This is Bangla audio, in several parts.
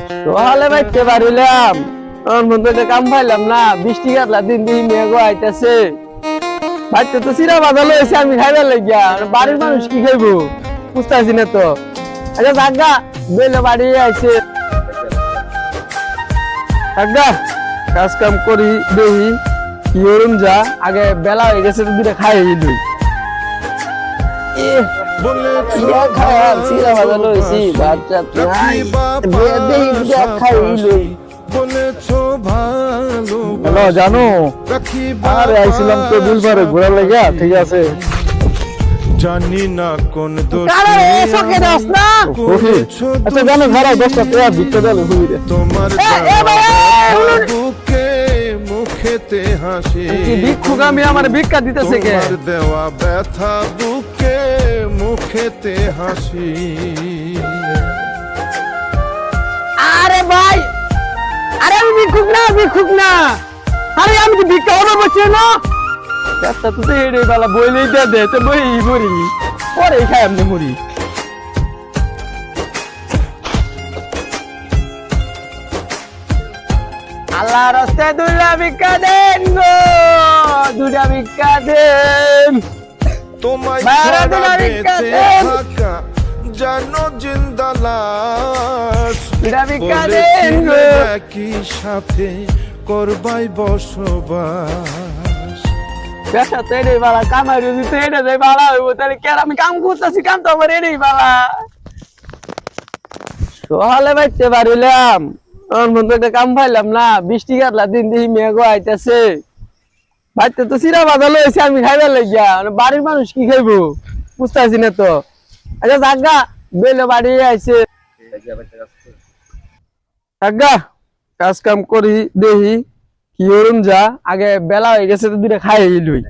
সকালে বাইতে পারিলাম বন্ধুকে কাম পাইলাম না, বৃষ্টি কাটলা দিন দিন মেঘ আইতেছে। বাইতে তো চিরা বাজালো হয়েছে, আমি খাইবার লাগিয়া বাড়ির মানুষ কি খাইবো বুঝতেছি না তো। আচ্ছা জাগা বেলে বাড়ি আইছে, জাগা কাজ কাম করি দেখি কি করুন যা। আগে বেলা হয়ে গেছে তো দুটা খাই লই। চিরা বাজালো হয়েছি বাচ্চা খাই লই। হ্যালো জানো, আরে আইছিলাম তো বিলবারে ঘোরা লাগা, ঠিক আছে। জানি না কোন দোষ আচ্ছা জানো ঘরা 10টা টাকা ভিক্ষা দেবে হুইরে তোমার বুকে মুখেতে হাসি। ভিক্ষুক আমি আমার ভিক্ষা দিতেছে কে? তোমার দেওয়া ব্যথা বুকে মুখেতে হাসি। আরে ভাই, আরে আমি ভিক্ষুক না, আরে আমি তো ভিক্ষা হবে বলছি না। ব্যবসা তো হেড়ে বেলা বইলেই দে তো বই মরি পরে খাই আপনি মরি। আল্লাহ রাস্তায় দুইটা ভিক্ষা দেন গো, দুটা ভিক্ষা দেন। তোমায় জানো জিন্দা লাশ, দুটা ভিক্ষা দেন গো। একই সাথে করবাই বসবাস। ব্যবসা তো এটাই বালা, কামাই রুজি তো এটা যাই বালা হইব, তাহলে কে আমি কাম করতেছি, কাম তো আমার এটাই বালা। সকালে বাইতে পারিলাম বন্ধুকে কাম পাইলাম না, বৃষ্টি কাটলা দিন দিন মেঘ আইতেছে। বাইতে তো চিরা বাজালো হয়েছে, আমি খাইবার লাগিয়া বাড়ির মানুষ কি খাইবো বুঝতেছি না তো। আচ্ছা জাগা বেলে বাড়ি আইছে, জাগা কাজ কাম করি দেখি কি করুন যা। আগে বেলা হয়ে গেছে তো দুটা খাই লই।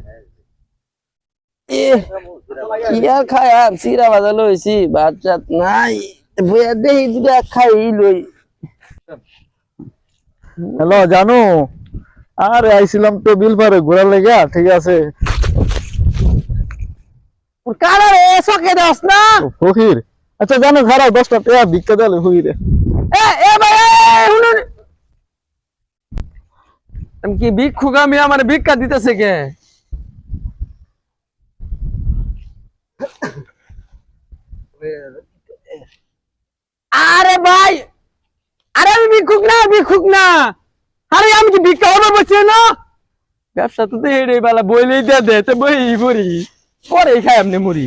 কি আর খাই চিরা বাজালো হয়েছি বাচ্চা নাই, দেখি দুটা খাই লই। হ্যালো জানো, আরে আইছিলাম তো বিলবারে ঘোরা লাগা, ঠিক আছে। কারে সকে দাস না ফকির আচ্ছা জানো ঘরা 10টা টাকা ভিক্ষা দেবে হুইরে। এ ভাই শুনুন, আমি কি ভিক্ষুক আমি আমার ভিক্ষা দিতেছে কে? আরে ভাই, আরে আমি ভিক্ষুক না, আরে আমি কি ভিক্ষা হবে বলছি না। ব্যবসা তো হেড়ে বেলা বইলেই দে তো বই মরি পরে খাই আপনি মরি।